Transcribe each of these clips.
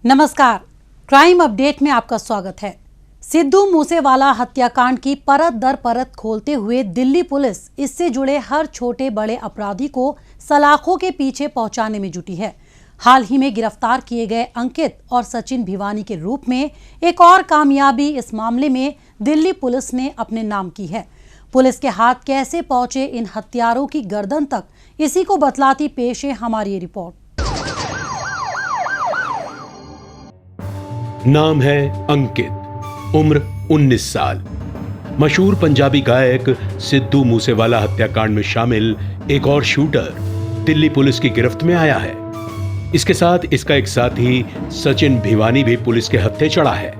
नमस्कार, crime update में आपका स्वागत है। सिद्धू मूसेवाला हत्याकांड की परत दर परत खोलते हुए दिल्ली पुलिस इससे जुड़े हर छोटे बड़े अपराधी को सलाखों के पीछे पहुंचाने में जुटी है। हाल ही में गिरफ्तार किए गए अंकित और सचिन भिवानी के रूप में एक और कामयाबी इस मामले में दिल्ली पुलिस ने अपने नाम की है। पुलिस के हाथ कैसे पहुंचे इन हत्यारों की गर्दन तक, इसी को बतलाती पेश है हमारी ये रिपोर्ट। नाम है अंकित, उम्र 19 साल। मशहूर पंजाबी गायक सिद्धू मूसेवाला हत्याकांड में शामिल एक और शूटर दिल्ली पुलिस की गिरफ्त में आया है। इसके साथ इसका एक साथी सचिन भिवानी भी पुलिस के हत्थे चढ़ा है।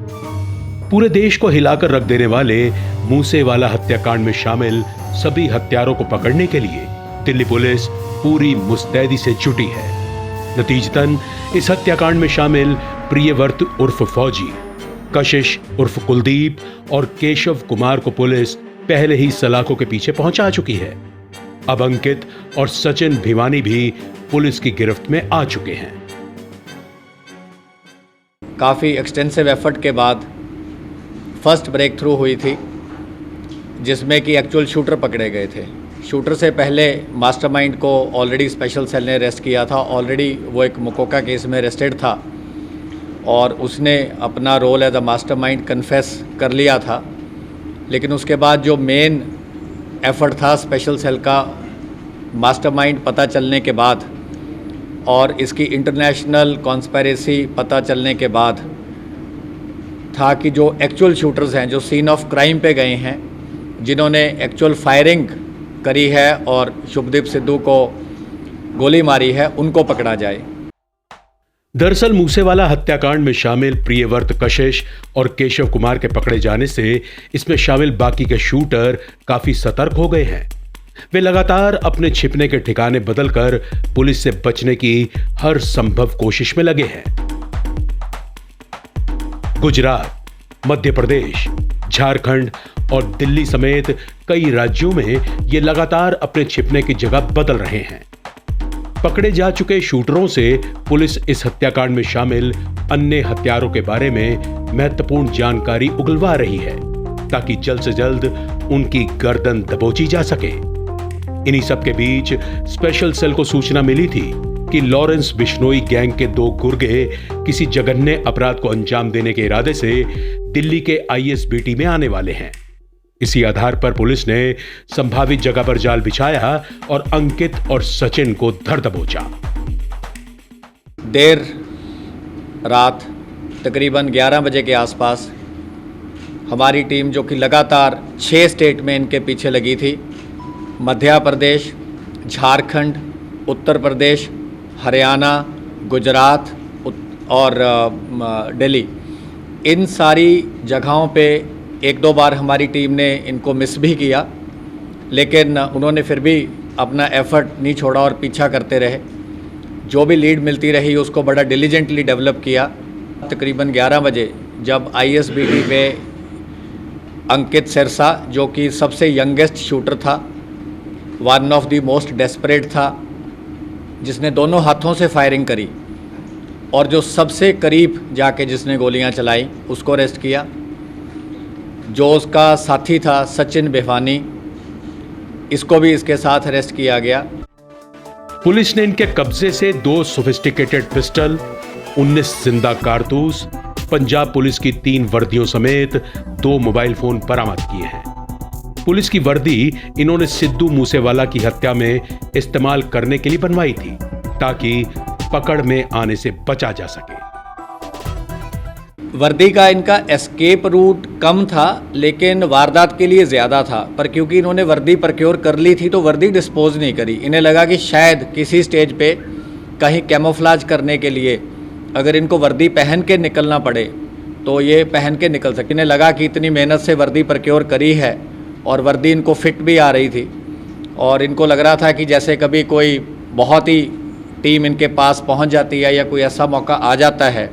पूरे देश को हिलाकर रख देने वाले मूसेवाला हत्याकांड में शामिल सभी हत्यारों को पकड़ने के लिए दिल्ली पुलिस पूरी मुस्तैदी से जुटी है। नतीजतन इस हत्याकांड में शामिल प्रियव्रत उर्फ फौजी, कशिश उर्फ कुलदीप और केशव कुमार को पुलिस पहले ही सलाखों के पीछे पहुंचा चुकी है। अब अंकित और सचिन भिवानी भी पुलिस की गिरफ्त में आ चुके हैं। काफ़ी एक्सटेंसिव एफर्ट के बाद फर्स्ट ब्रेक थ्रू हुई थी, जिसमें कि एक्चुअल शूटर पकड़े गए थे। शूटर से पहले मास्टरमाइंड को ऑलरेडी स्पेशल सेल ने अरेस्ट किया था। ऑलरेडी वो एक मुकोका केस में अरेस्टेड था और उसने अपना role as a mastermind confess कर लिया था। लेकिन उसके बाद जो मेन एफर्ट था स्पेशल सेल का, मास्टरमाइंड पता चलने के बाद और इसकी इंटरनेशनल कॉन्स्पिरेसी पता चलने के बाद था कि जो एक्चुअल शूटर्स हैं, जो सीन ऑफ क्राइम पे गए हैं, जिन्होंने एक्चुअल फायरिंग करी है और शुभदीप सिद्धू को गोली मारी है, उनको पकड़ा जाए। दरअसल मूसेवाला हत्याकांड में शामिल प्रियव्रत, कशिश और केशव कुमार के पकड़े जाने से इसमें शामिल बाकी के शूटर काफी सतर्क हो गए हैं। वे लगातार अपने छिपने के ठिकाने बदलकर पुलिस से बचने की हर संभव कोशिश में लगे हैं। गुजरात, मध्य प्रदेश, झारखंड और दिल्ली समेत कई राज्यों में ये लगातार अपने छिपने की जगह बदल रहे हैं। पकड़े जा चुके शूटरों से पुलिस इस हत्याकांड में शामिल अन्य हत्यारों के बारे में महत्वपूर्ण जानकारी उगलवा रही है, ताकि जल्द से जल्द उनकी गर्दन दबोची जा सके। इन्हीं सब के बीच स्पेशल सेल को सूचना मिली थी कि लॉरेंस बिश्नोई गैंग के 2 गुर्गे किसी जघन्य अपराध को अंजाम देने के इरादे से दिल्ली के आईएसबीटी में आने वाले हैं। इसी आधार पर पुलिस ने संभावित जगह पर जाल बिछाया और अंकित और सचिन को धर दबोचा। देर रात तकरीबन 11 बजे के आसपास हमारी टीम, जो कि लगातार 6 स्टेट में इनके पीछे लगी थी, मध्य प्रदेश, झारखंड, उत्तर प्रदेश, हरियाणा, गुजरात और दिल्ली, इन सारी जगहों पे 1-2 बार हमारी टीम ने इनको मिस भी किया, लेकिन उन्होंने फिर भी अपना एफर्ट नहीं छोड़ा और पीछा करते रहे। जो भी लीड मिलती रही उसको बड़ा डिलीजेंटली डेवलप किया। तकरीबन 11 बजे जब आईएसबीटी में अंकित सिरसा, जो कि सबसे यंगेस्ट शूटर था, one of the most desperate था, जिसने दोनों हाथों से फायरिंग करी, और जो सबसे करीब जाके जिसने गोलियां चलाई, उसको अरेस्ट किया। जो उसका साथी था सचिन भिवानी, इसको भी इसके साथ अरेस्ट किया गया। पुलिस ने इनके कब्जे से 2 सोफिस्टिकेटेड पिस्टल, 19 जिंदा कारतूस, पंजाब पुलिस की 3 वर्दियों समेत 2 मोबाइल फोन बरामद किए हैं। पुलिस की वर्दी इन्होंने सिद्धू मूसेवाला की हत्या में इस्तेमाल करने के लिए बनवाई थी, ताकि पकड़ में आने से बचा जा सके। वर्दी का इनका एस्केप रूट कम था, लेकिन वारदात के लिए ज़्यादा था। पर क्योंकि इन्होंने वर्दी प्रक्योर कर ली थी तो वर्दी डिस्पोज नहीं करी। इन्हें लगा कि शायद किसी स्टेज पे कहीं कैमोफ्लाज करने के लिए अगर इनको वर्दी पहन के निकलना पड़े तो ये पहन के निकल सके। इन्हें लगा कि इतनी मेहनत से वर्दी प्रक्योर करी है और वर्दी इनको फिट भी आ रही थी, और इनको लग रहा था कि जैसे कभी कोई बहुत ही टीम इनके पास पहुंच जाती है या कोई ऐसा मौका आ जाता है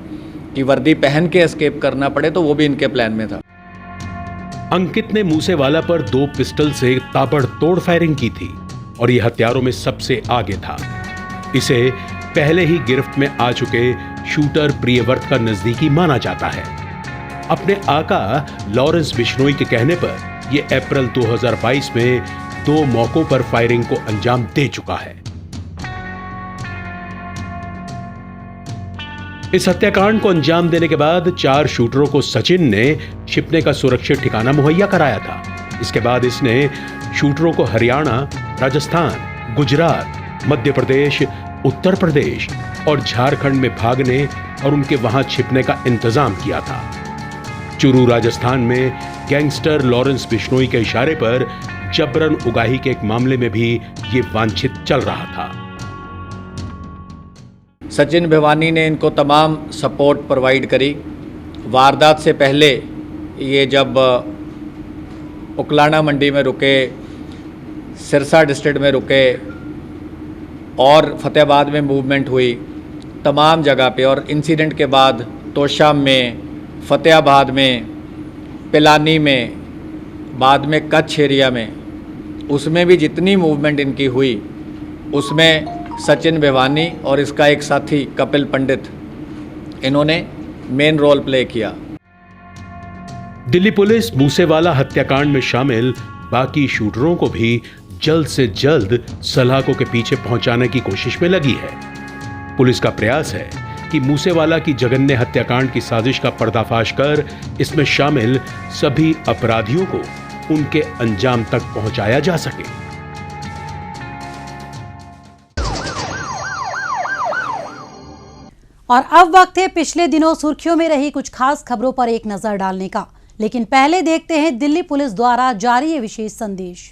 कि वर्दी पहन के एस्केप करना पड़े, तो वो भी इनके प्लान में था। अंकित ने मूसेवाला पर 2 पिस्टल से ताबड़तोड़ फायरिंग की थी और यह हत्यारों में सबसे आगे था। इसे पहले ही गिरफ्त में आ चुके शूटर प्रियव्रत का नजदीकी माना जाता है। अपने आका लॉरेंस बिश्नोई के कहने पर यह अप्रैल 2022 में 2 मौकों पर फायरिंग को अंजाम दे चुका है। इस हत्याकांड को अंजाम देने के बाद 4 शूटरों को सचिन ने छिपने का सुरक्षित ठिकाना मुहैया कराया था। इसके बाद इसने शूटरों को हरियाणा, राजस्थान, गुजरात, मध्य प्रदेश, उत्तर प्रदेश और झारखंड में भागने और उनके वहां छिपने का इंतजाम किया था। चुरू, राजस्थान में गैंगस्टर लॉरेंस बिश्नोई के इशारे पर जबरन उगाही के एक मामले में भी ये वांछित चल रहा था। सचिन भिवानी ने इनको तमाम सपोर्ट प्रोवाइड करी। वारदात से पहले ये जब उकलाना मंडी में रुके, सिरसा डिस्ट्रिक्ट में रुके और फतेहाबाद में मूवमेंट हुई, तमाम जगह पे, और इंसिडेंट के बाद तोशाम में, फतेहाबाद में, पिलानी में, बाद में कच्छ एरिया में, उसमें भी जितनी मूवमेंट इनकी हुई उसमें सचिन भिवानी और इसका एक साथी कपिल पंडित, इन्होंने मेन रोल प्ले किया। दिल्ली पुलिस मूसेवाला हत्याकांड में शामिल बाकी शूटरों को भी जल्द से जल्द सलाखों के पीछे पहुंचाने की कोशिश में लगी है। पुलिस का प्रयास है कि मूसेवाला की जघन्य हत्याकांड की साजिश का पर्दाफाश कर इसमें शामिल सभी अपराधियों को उनके अंजाम तक पहुंचाया जा सके। और अब वक्त है पिछले दिनों सुर्खियों में रही कुछ खास खबरों पर एक नजर डालने का, लेकिन पहले देखते हैं दिल्ली पुलिस द्वारा जारी ये विशेष संदेश।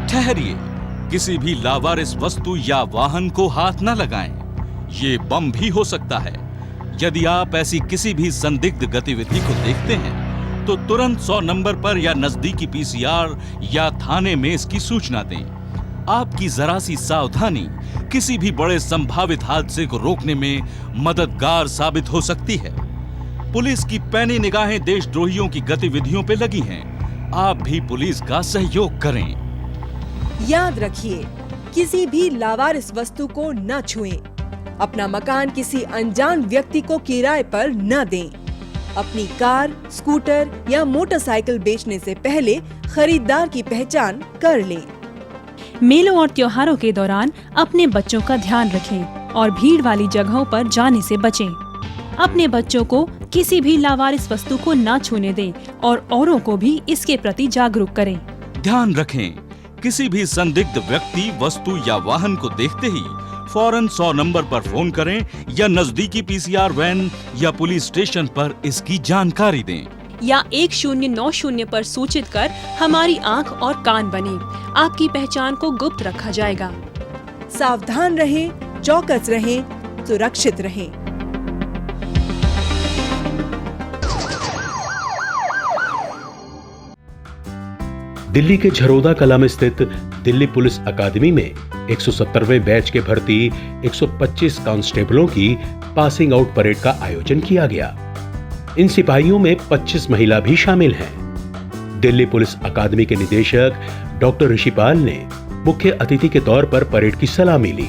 ठहरिए, किसी भी लावारिस वस्तु या वाहन को हाथ न लगाएं। ये बम भी हो सकता है। यदि आप ऐसी किसी भी संदिग्ध गतिविधि को देखते हैं तो तुरंत 100 नंबर पर या नजदीकी पीसीआर या थाने में इसकी सूचना दें। आपकी जरा सी सावधानी किसी भी बड़े संभावित हादसे को रोकने में मददगार साबित हो सकती है। पुलिस की पैनी निगाहें देशद्रोहियों की गतिविधियों पे लगी हैं। आप भी पुलिस का सहयोग करें। याद रखिए, किसी भी लावारिस वस्तु को न छुएं। अपना मकान किसी अनजान व्यक्ति को किराए पर न दें। अपनी कार, स्कूटर या मोटरसाइकिल बेचने से पहले खरीदार की पहचान कर लें। मेलों और त्योहारों के दौरान अपने बच्चों का ध्यान रखें और भीड़ वाली जगहों पर जाने से बचें। अपने बच्चों को किसी भी लावारिस वस्तु को न छूने दें और औरों को भी इसके प्रति जागरूक करें। ध्यान रखें, किसी भी संदिग्ध व्यक्ति, वस्तु या वाहन को देखते ही फौरन 100 नंबर पर फोन करें या नजदीकी पीसीआर वैन या पुलिस स्टेशन पर इसकी जानकारी दें। या 1090 पर सूचित कर हमारी आंख और कान बने। आपकी पहचान को गुप्त रखा जाएगा। सावधान रहें, चौकस रहें, सुरक्षित रहें। दिल्ली के झरोदा कला में स्थित दिल्ली पुलिस अकादमी में 170वें बैच के भर्ती 125 कांस्टेबलों की पासिंग आउट परेड का आयोजन किया गया। इन सिपाहियों में 25 महिला भी शामिल हैं। दिल्ली पुलिस अकादमी के निदेशक डॉक्टर ऋषिपाल ने मुख्य अतिथि के तौर पर परेड की सलामी ली।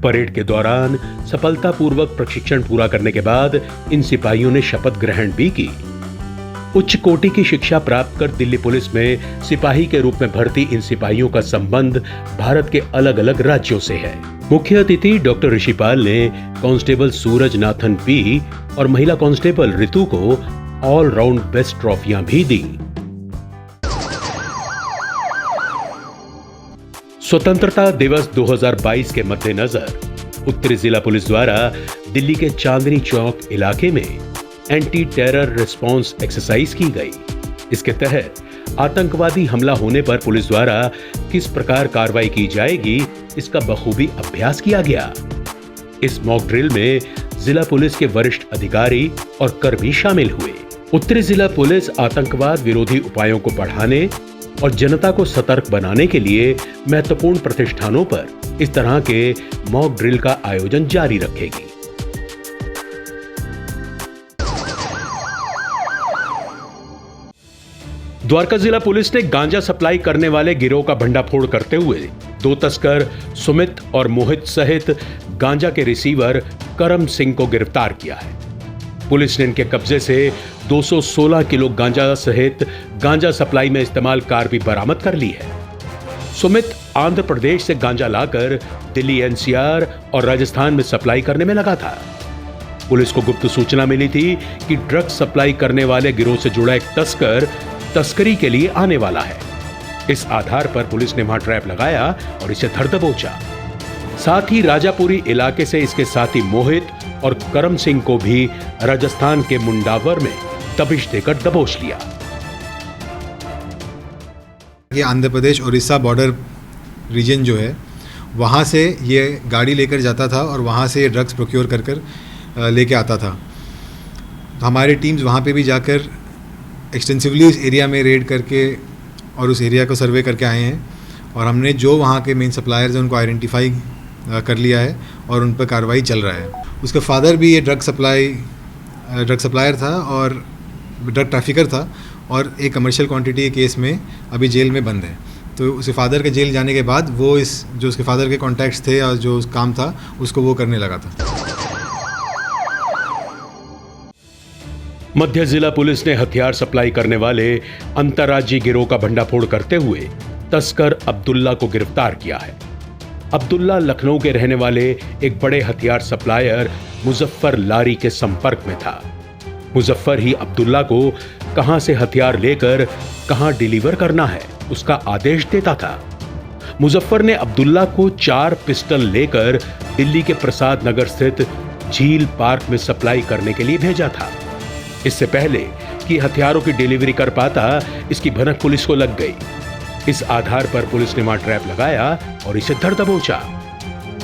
परेड के दौरान सफलतापूर्वक प्रशिक्षण पूरा करने के बाद इन सिपाहियों ने शपथ ग्रहण भी की। उच्च कोटि की शिक्षा प्राप्त कर दिल्ली पुलिस में सिपाही के रूप में भर्ती इन सिपाहियों का संबंध भारत के अलग अलग राज्यों से है। मुख्य अतिथि डॉक्टर ऋषिपाल ने कांस्टेबल सूरज नाथन पी और महिला कांस्टेबल ऋतु को ऑल राउंड बेस्ट ट्रॉफियां भी दी। स्वतंत्रता दिवस 2022 के मद्देनजर उत्तरी जिला पुलिस द्वारा दिल्ली के चांदनी चौक इलाके में एंटी टेरर रिस्पांस एक्सरसाइज की गई। इसके तहत आतंकवादी हमला होने पर पुलिस द्वारा किस प्रकार कार्रवाई की जाएगी, इसका बखूबी अभ्यास किया गया। इस मॉक ड्रिल में जिला पुलिस के वरिष्ठ अधिकारी और कर्मी शामिल हुए। उत्तरी जिला पुलिस आतंकवाद विरोधी उपायों को बढ़ाने और जनता को सतर्क बनाने के लिए महत्वपूर्ण प्रतिष्ठानों पर इस तरह के मॉक ड्रिल का आयोजन जारी रखेगी। द्वारका जिला पुलिस ने गांजा सप्लाई करने वाले गिरोह का भंडाफोड़ करते हुए दो तस्कर सुमित और मोहित सहित गांजा के रिसीवर करम सिंह को गिरफ्तार किया है। पुलिस ने इनके कब्जे से 216 किलो गांजा सहित गांजा सप्लाई में इस्तेमाल कार भी बरामद कर ली है। सुमित आंध्र प्रदेश से गांजा लाकर दिल्ली एनसीआर और राजस्थान में सप्लाई करने में लगा था। पुलिस को गुप्त सूचना मिली थी कि ड्रग सप्लाई करने वाले गिरोह से जुड़ा एक तस्कर तस्करी के लिए आने वाला है। इस आधार पर पुलिस ने वहां ट्रैप लगाया और इसे धर दबोचा। साथ ही राजापुरी इलाके से इसके साथी मोहित और करम सिंह को भी राजस्थान के मुंडावर में दबिश देकर दबोच लिया। ये आंध्र प्रदेश उड़ीसा बॉर्डर रीजन जो है वहाँ से ये गाड़ी लेकर जाता था और वहाँ से ये ड्रग्स प्रोक्योर कर लेके आता था। हमारी टीम्स वहाँ पे भी जाकर एक्सटेंसिवली उस एरिया में रेड करके और उस एरिया को सर्वे करके आए हैं और हमने जो वहाँ के मेन सप्लायर्स हैं उनको आइडेंटिफाई कर लिया है और उन पर कार्रवाई चल रहा है। उसका फादर भी ये ड्रग सप्लायर था और ड्रग ट्रैफिकर था और एक कमर्शियल क्वांटिटी के केस में अभी जेल में बंद है। तो उसके फादर के जेल जाने के बाद वो जो उसके फादर के कॉन्टैक्ट्स थे और जो काम था उसको वो करने लगा था। मध्य जिला पुलिस ने हथियार सप्लाई करने वाले अंतर्राज्यीय गिरोह का भंडाफोड़ करते हुए तस्कर अब्दुल्ला को गिरफ्तार किया है। अब्दुल्ला लखनऊ के रहने वाले एक बड़े हथियार सप्लायर मुजफ्फर लारी के संपर्क में था। मुजफ्फर ही अब्दुल्ला को कहां से हथियार लेकर कहां डिलीवर करना है उसका आदेश देता था। मुजफ्फर ने अब्दुल्ला को 4 पिस्टल लेकर दिल्ली के प्रसाद नगर स्थित झील पार्क में सप्लाई करने के लिए भेजा था। इससे पहले कि हथियारों की डिलीवरी कर पाता, इसकी भनक पुलिस को लग गई। इस आधार पर पुलिस ने वहां ट्रैप लगाया और इसे धर दबोचा।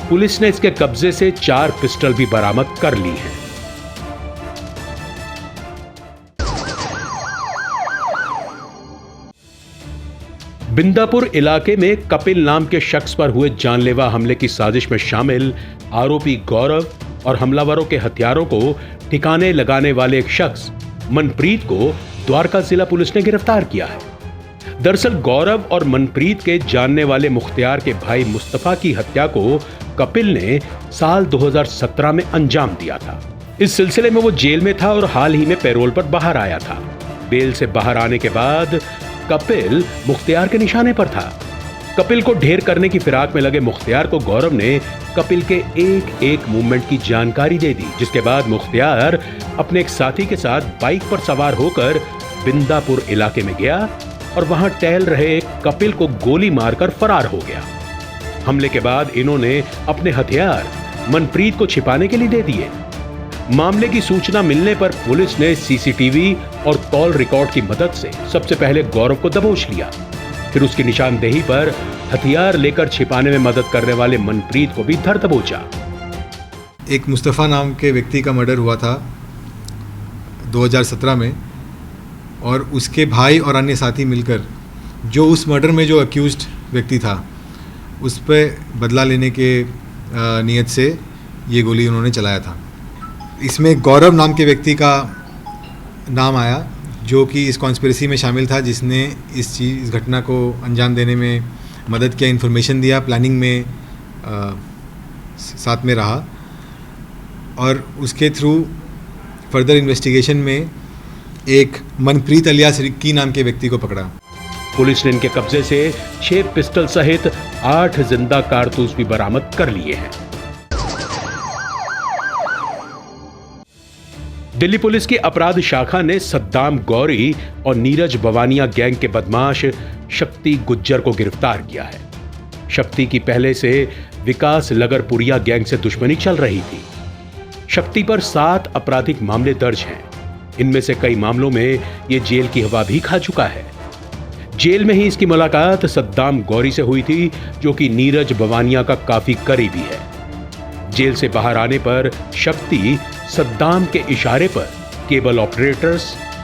पुलिस ने इसके कब्जे से 4 पिस्टल भी बरामद कर ली हैं। बिंदापुर इलाके में कपिल नाम के शख्स पर हुए जानलेवा हमले की साजिश में शामिल आरोपी गौरव और हमलावरों के हथियारों को ठिकाने लगाने वाले एक शख्स मनप्रीत को द्वारका जिला पुलिस ने गिरफ्तार किया है। दरअसल गौरव और मनप्रीत के जानने वाले मुख्तियार के भाई मुस्तफा की हत्या को कपिल ने साल 2017 में अंजाम दिया था। इस सिलसिले में वो जेल में था और हाल ही में पैरोल पर बाहर आया था। बेल से बाहर आने के बाद कपिल मुख्तियार के निशाने पर था। कपिल को ढेर करने की फिराक में लगे मुख्तियार को गौरव ने कपिल के एक एक मूवमेंट की जानकारी दे दी, जिसके बाद मुख्तियार अपने एक साथी के साथ बाइक पर सवार होकर बिंदापुर इलाके में गया और वहां टहल रहे कपिल को गोली मारकर फरार हो गया। हमले के बाद इन्होंने अपने हथियार मनप्रीत को छिपाने के लिए दे दिए। मामले की सूचना मिलने पर पुलिस ने सीसीटीवी और कॉल रिकॉर्ड की मदद से सबसे पहले गौरव को दबोच लिया। फिर उसकी निशानदेही पर हथियार लेकर छिपाने में मदद करने वाले मनप्रीत को भी धर दबोचा। एक मुस्तफ़ा नाम के व्यक्ति का मर्डर हुआ था 2017 में और उसके भाई और अन्य साथी मिलकर जो उस मर्डर में जो अक्यूज्ड व्यक्ति था उस पर बदला लेने के नियत से ये गोली उन्होंने चलाया था। इसमें गौरव नाम के व्यक्ति का नाम आया जो कि इस कॉन्स्पिरेसी में शामिल था, जिसने इस घटना को अंजाम देने में मदद किया, इन्फॉर्मेशन दिया, प्लानिंग में साथ में रहा और उसके थ्रू फर्दर इन्वेस्टिगेशन में एक मनप्रीत अलियास रिक्की नाम के व्यक्ति को पकड़ा। पुलिस ने इनके कब्जे से 6 पिस्टल सहित 8 जिंदा कारतूस भी बरामद कर लिए हैं। दिल्ली पुलिस की अपराध शाखा ने सद्दाम गौरी और नीरज बवानिया गैंग के बदमाश शक्ति गुज्जर को गिरफ्तार किया है। शक्ति की पहले से विकास लगरपुरिया गैंग से दुश्मनी चल रही थी। शक्ति पर 7 आपराधिक मामले दर्ज हैं। इनमें से कई मामलों में ये जेल की हवा भी खा चुका है। जेल में ही इसकी मुलाकात सद्दाम गौरी से हुई थी, जो कि नीरज बवानिया का काफी करीबी है। जेल से बाहर आने पर शक्ति सद्दाम के इशारे पर केबल ऑपरेटर्स,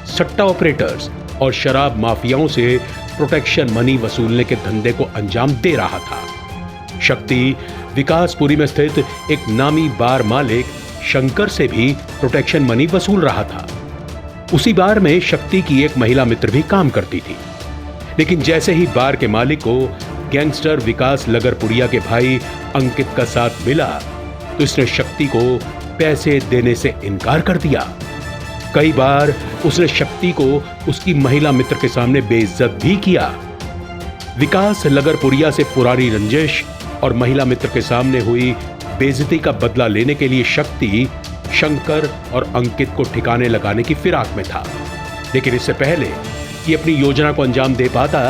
सट्टा ऑपरेटर्स और शराब माफियाओं से प्रोटेक्शन मनी वसूलने के धंधे को अंजाम दे रहा था। शक्ति विकासपुरी में स्थित एक नामी बार मालिक शंकर से भी प्रोटेक्शन मनी वसूल रहा था। उसी बार में शक्ति की एक महिला मित्र भी काम करती थी, लेकिन जैसे ही बार के मालिक को गैंगस्टर विकास लगरपुरिया के भाई अंकित का साथ मिला तो इसने शक्ति को पैसे देने से इनकार कर दिया। कई बार उसने शक्ति को उसकी महिला मित्र के सामने बेइज्जत भी किया। विकास लगरपुरिया से पुरानी रंजिश और महिला मित्र के सामने हुई बेइज्जती का बदला लेने के लिए शक्ति शंकर और अंकित को ठिकाने लगाने की फिराक में था। लेकिन इससे पहले कि अपनी योजना को अंजाम दे पाता,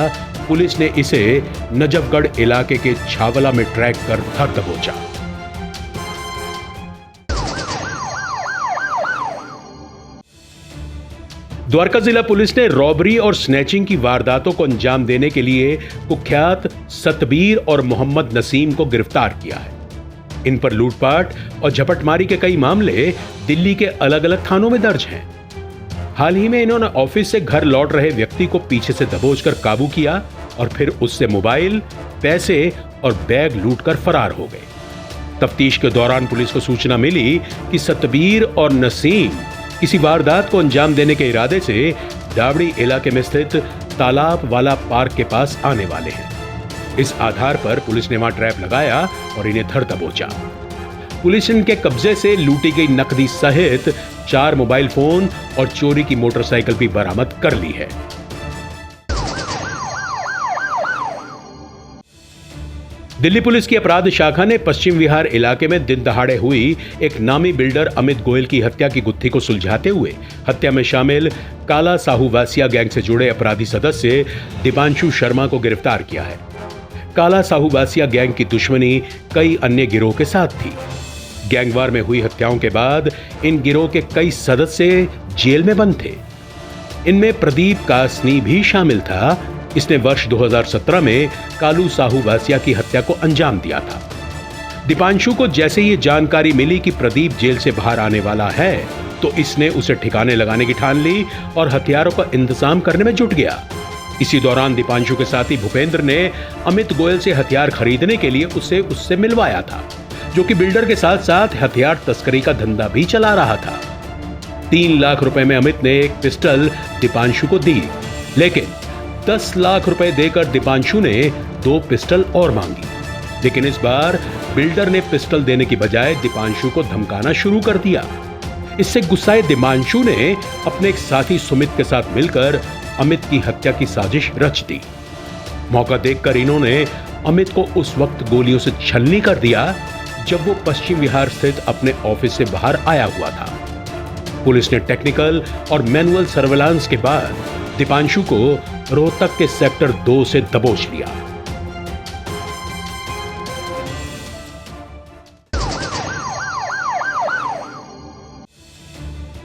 पुलिस ने इसे नजफगढ़ इलाके के छावला में ट्रैक कर धर दबोचा। द्वारका जिला पुलिस ने रॉबरी और स्नैचिंग की वारदातों को अंजाम देने के लिए कुख्यात सतबीर और मोहम्मद नसीम को गिरफ्तार किया है। इन पर लूटपाट और झपटमारी के कई मामले दिल्ली के अलग अलग थानों में दर्ज हैं। हाल ही में इन्होंने ऑफिस से घर लौट रहे व्यक्ति को पीछे से दबोचकर काबू किया और फिर उससे मोबाइल, पैसे और बैग लूटकर फरार हो गए। तफ्तीश के दौरान पुलिस को सूचना मिली कि सतबीर और नसीम किसी वारदात को अंजाम देने के इरादे से डाबड़ी इलाके में स्थित तालाब वाला पार्क के पास आने वाले हैं। इस आधार पर पुलिस ने वहां ट्रैप लगाया और इन्हें धर दबोचा। पुलिस ने इनके कब्जे से लूटी गई नकदी सहित 4 मोबाइल फोन और चोरी की मोटरसाइकिल भी बरामद कर ली है। दिल्ली पुलिस की अपराध शाखा ने पश्चिम विहार इलाके में दिन दहाड़े हुई एक नामी बिल्डर अमित गोयल की हत्या की गुत्थी को सुलझाते हुए हत्या में शामिल काला साहूवासिया गैंग से जुड़े अपराधी सदस्य दीपांशु शर्मा को गिरफ्तार किया है। काला साहूवासिया गैंग की दुश्मनी कई अन्य गिरोह के साथ थी। गैंगवार में हुई हत्याओं के बाद इन गिरोह के कई सदस्य जेल में बंद थे। इनमें प्रदीप कासनी भी शामिल था। इसने वर्ष 2017 में कालू साहूवासिया की हत्या को अंजाम दिया था। दीपांशु को जैसे ये जानकारी मिली कि प्रदीप जेल से बाहर आने वाला है तो इसने उसे ठिकाने लगाने की ठान ली और हथियारों का इंतजाम करने में जुट गया। इसी दौरान दीपांशु के साथी भूपेंद्र ने अमित गोयल से हथियार खरीदने के लिए उससे मिलवाया था, जो कि बिल्डर के साथ साथ हथियार तस्करी का धंधा भी चला रहा था। 3 लाख रुपए में अमित ने एक पिस्टल दीपांशु को दी, लेकिन 10 लाख रुपए देकर दीपांशु ने 2 पिस्टल और मांगी। लेकिन इस बार बिल्डर ने पिस्टल देने की बजाय दीपांशु को धमकाना शुरू कर दिया। इससे गुस्साए दीपांशु ने अपने एक साथी सुमित के साथ मिलकर अमित की हत्या की साजिश रच दी। मौका देखकर इन्होंने अमित को उस वक्त गोलियों से छलनी कर दिया जब वो पश्चिम विहार स्थित अपने ऑफिस से बाहर आया हुआ था। पुलिस ने टेक्निकल और मैनुअल सर्वेलांस के बाद दीपांशु को रोहतक के सेक्टर 2 से दबोच लिया।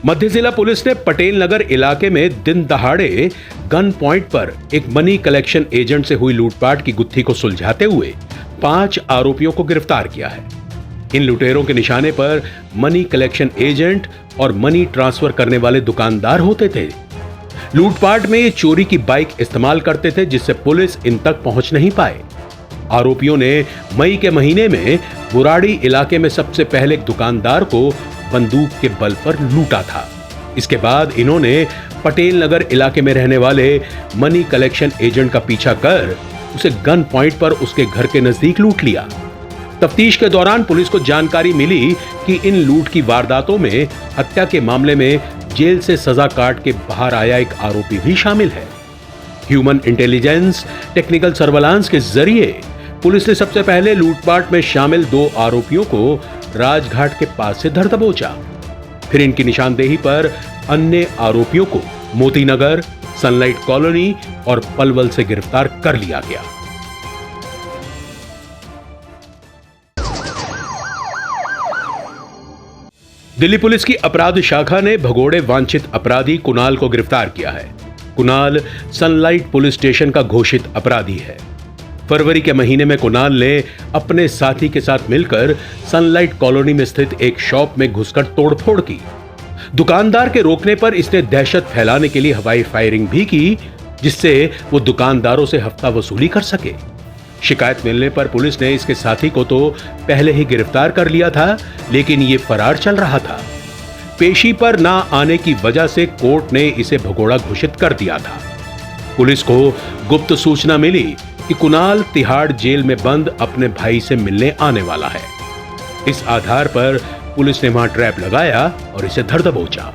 मध्य जिला पुलिस ने पटेल नगर इलाके में दिन दहाड़े गन पॉइंट पर एक मनी कलेक्शन एजेंट से हुई लूटपाट की गुत्थी को सुलझाते हुए 5 आरोपियों को गिरफ्तार किया है। इन लुटेरों के निशाने पर मनी कलेक्शन एजेंट और मनी ट्रांसफर करने वाले दुकानदार होते थे। लूटपाट में ये चोरी की बाइक इस्तेमाल करते थे, जिससे पुलिस इन तक पहुंच नहीं पाए। आरोपियों ने मई के महीने में बुराड़ी इलाके में सबसे पहले एक दुकानदार को बंदूक के बल पर लूटा था। इसके बाद इन्होंने पटेल नगर इलाके में रहने वाले मनी कलेक्शन एजेंट का पीछा कर उसे गन पॉइंट पर उसके घर के नजदीक लूट लिया। तफ्तीश के दौरान पुलिस को जानकारी मिली कि इन लूट की वारदातों में हत्या के मामले में जेल से सजा काट के बाहर आया एक आरोपी भी शामिल है। ह्यूमन इंटेलिजेंस टेक्निकल सर्वेलांस के जरिए पुलिस ने सबसे पहले लूटपाट में शामिल 2 आरोपियों को राजघाट के पास से धर दबोचा। फिर इनकी निशानदेही पर अन्य आरोपियों को मोतीनगर, सनलाइट कॉलोनी और पलवल से गिरफ्तार कर लिया गया। दिल्ली पुलिस की अपराध शाखा ने भगोड़े वांछित अपराधी कुणाल को गिरफ्तार किया है। कुणाल सनलाइट पुलिस स्टेशन का घोषित अपराधी है। फरवरी के महीने में कुणाल ने अपने साथी के साथ मिलकर सनलाइट कॉलोनी में स्थित एक शॉप में घुसकर तोड़फोड़ की। दुकानदार के रोकने पर इसने दहशत फैलाने के लिए हवाई फायरिंग भी की, जिससे वो दुकानदारों से हफ्ता वसूली कर सके। शिकायत मिलने पर पुलिस ने इसके साथी को तो पहले ही गिरफ्तार कर लिया था, लेकिन ये फरार चल रहा था। पेशी पर ना आने की वजह से कोर्ट ने इसे भगोड़ा घोषित कर दिया था। पुलिस को गुप्त सूचना मिली कि कुणाल तिहाड़ जेल में बंद अपने भाई से मिलने आने वाला है। इस आधार पर पुलिस ने वहां ट्रैप लगाया और इसे धर दबोचा।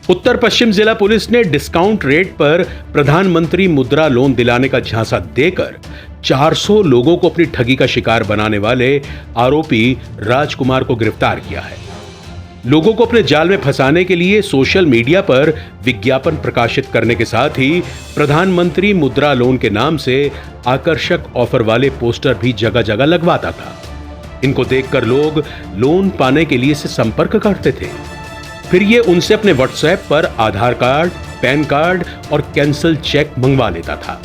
उत्तर पश्चिम जिला पुलिस ने डिस्काउंट रेट पर प्रधानमंत्री मुद्रा लोन दिलाने का झांसा देकर 400 लोगों को अपनी ठगी का शिकार बनाने वाले आरोपी राजकुमार को गिरफ्तार किया है। लोगों को अपने जाल में फंसाने के लिए सोशल मीडिया पर विज्ञापन प्रकाशित करने के साथ ही प्रधानमंत्री मुद्रा लोन के नाम से आकर्षक ऑफर वाले पोस्टर भी जगह जगह लगवाता था। इनको देखकर लोग लोन पाने के लिए इसे संपर्क करते थे। फिर ये उनसे अपने व्हाट्सएप पर आधार कार्ड, पैन कार्ड और कैंसिल चेक मंगवा लेता था।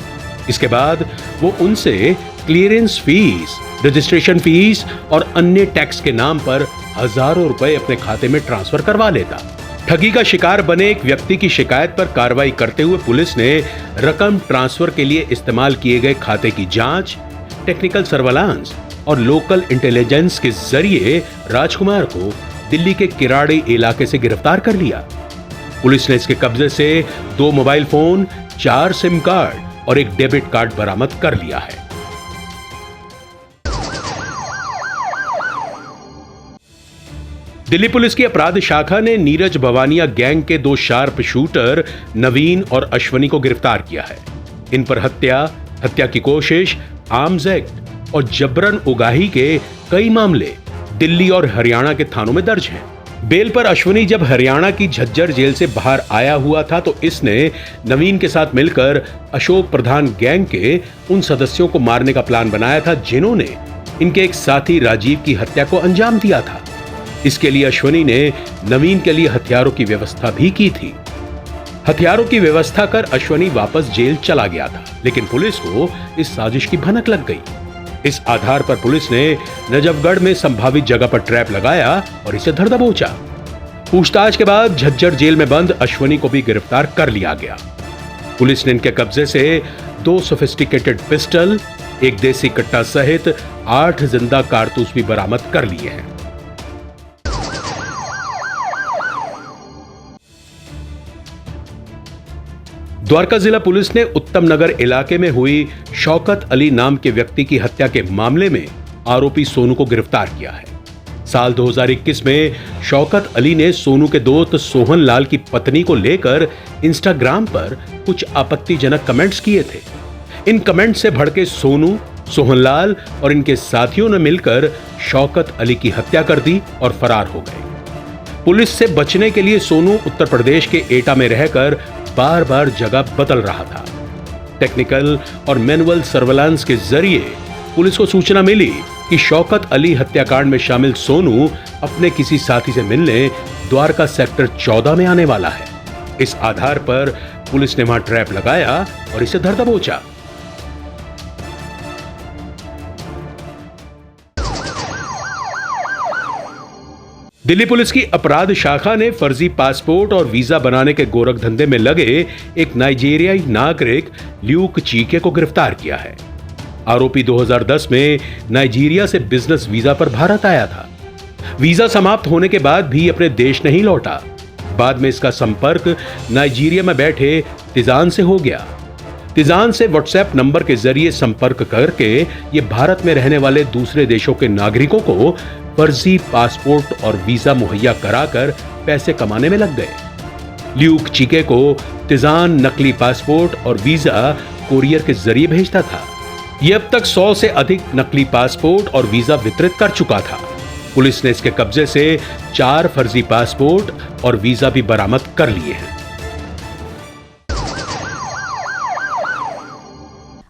इसके बाद वो उनसे क्लियरेंस फीस, रजिस्ट्रेशन फीस और अन्य टैक्स के नाम पर हजारों रुपए अपने खाते में ट्रांसफर करवा लेता। ठगी का शिकार बने एक व्यक्ति की शिकायत पर कार्रवाई करते हुए पुलिस ने रकम ट्रांसफर के लिए इस्तेमाल किए गए खाते की जांच, टेक्निकल सर्वेलांस और लोकल इंटेलिजेंस के जरिए राजकुमार को दिल्ली के किराड़ी इलाके से गिरफ्तार कर लिया। पुलिस ने इसके कब्जे से 2 मोबाइल फोन, 4 सिम कार्ड और एक डेबिट कार्ड बरामद कर लिया है। दिल्ली पुलिस की अपराध शाखा ने नीरज भवानिया गैंग के 2 शार्प शूटर नवीन और अश्वनी को गिरफ्तार किया है। इन पर हत्या की कोशिश, आर्म्स एक्ट और जबरन उगाही के कई मामले दिल्ली और हरियाणा के थानों में दर्ज हैं। बेल पर अश्वनी जब हरियाणा की झज्जर जेल से बाहर आया हुआ था तो इसने नवीन के साथ मिलकर अशोक प्रधान गैंग के उन सदस्यों को मारने का प्लान बनाया था जिन्होंने इनके एक साथी राजीव की हत्या को अंजाम दिया था। इसके लिए अश्वनी ने नवीन के लिए हथियारों की व्यवस्था भी की थी। हथियारों की व्यवस्था कर अश्वनी वापस जेल चला गया था, लेकिन पुलिस को इस साजिश की भनक लग गई। इस आधार पर पुलिस ने नजफगढ़ में संभावित जगह पर ट्रैप लगाया और इसे धर दबोचा। पूछताछ के बाद झज्जर जेल में बंद अश्वनी को भी गिरफ्तार कर लिया गया। पुलिस ने इनके कब्जे से 2 सोफिस्टिकेटेड पिस्टल, 1 देसी कट्टा सहित 8 जिंदा कारतूस भी बरामद कर लिए हैं। द्वारका जिला पुलिस ने उत्तम नगर इलाके में हुई शौकत अली नाम के व्यक्ति की हत्या के मामले में आरोपी सोनू को गिरफ्तार किया है। साल 2021 में शौकत अली ने सोनू के दोस्त सोहन लाल की पत्नी को लेकर इंस्टाग्राम पर कुछ आपत्तिजनक कमेंट्स किए थे। इन कमेंट से भड़के सोनू, सोहन लाल और इनके साथियों ने मिलकर शौकत अली की हत्या कर दी और फरार हो गए। पुलिस से बचने के लिए सोनू उत्तर प्रदेश के एटा में रहकर बार बार जगह बदल रहा था। टेक्निकल और मैनुअल सर्वेलांस के जरिए पुलिस को सूचना मिली कि शौकत अली हत्याकांड में शामिल सोनू अपने किसी साथी से मिलने द्वारका सेक्टर 14 में आने वाला है। इस आधार पर पुलिस ने वहां ट्रैप लगाया और इसे धर दबोचा। दिल्ली पुलिस की अपराध शाखा ने फर्जी पासपोर्ट और वीजा बनाने के गोरख धंधे में लगे एक नाइजीरियाई नागरिक ल्यूक चीके को गिरफ्तार किया है। आरोपी 2010 में नाइजीरिया से बिजनेस वीजा पर भारत आया था। वीजा समाप्त होने के बाद भी अपने देश नहीं लौटा। बाद में इसका संपर्क नाइजीरिया में बैठे तिजान से हो गया। तिजान से व्हाट्सएप नंबर के जरिए संपर्क करके ये भारत में रहने वाले दूसरे देशों के नागरिकों को फर्जी पासपोर्ट और वीजा मुहैया कराकर पैसे कमाने में लग गए। ल्यूक चीके को तिजान नकली पासपोर्ट और वीजा कोरियर के जरिए भेजता था। यह अब तक 100 से अधिक नकली पासपोर्ट और वीजा वितरित कर चुका था। पुलिस ने इसके कब्जे से 4 फर्जी पासपोर्ट और वीजा भी बरामद कर लिए हैं।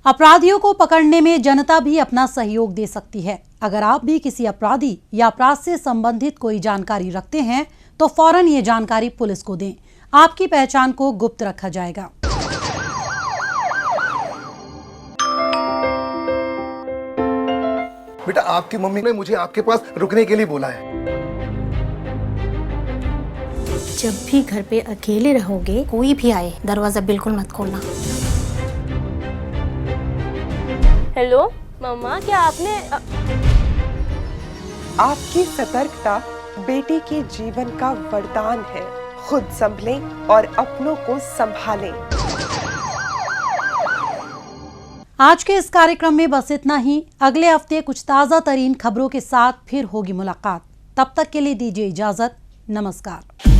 अपराधियों को पकड़ने में जनता भी अपना सहयोग दे सकती है। अगर आप भी किसी अपराधी या अपराध से संबंधित कोई जानकारी रखते हैं तो फौरन ये जानकारी पुलिस को दें। आपकी पहचान को गुप्त रखा जाएगा। बेटा, आपकी मम्मी ने मुझे आपके पास रुकने के लिए बोला है। जब भी घर पे अकेले रहोगे, कोई भी आए दरवाजा बिल्कुल मत खोलना। हेलो मम्मा, क्या आपने आपकी सतर्कता बेटी के जीवन का वरदान है। खुद संभलें और अपनों को संभालें। आज के इस कार्यक्रम में बस इतना ही। अगले हफ्ते कुछ ताज़ा तरीन खबरों के साथ फिर होगी मुलाकात। तब तक के लिए दीजिए इजाजत। नमस्कार।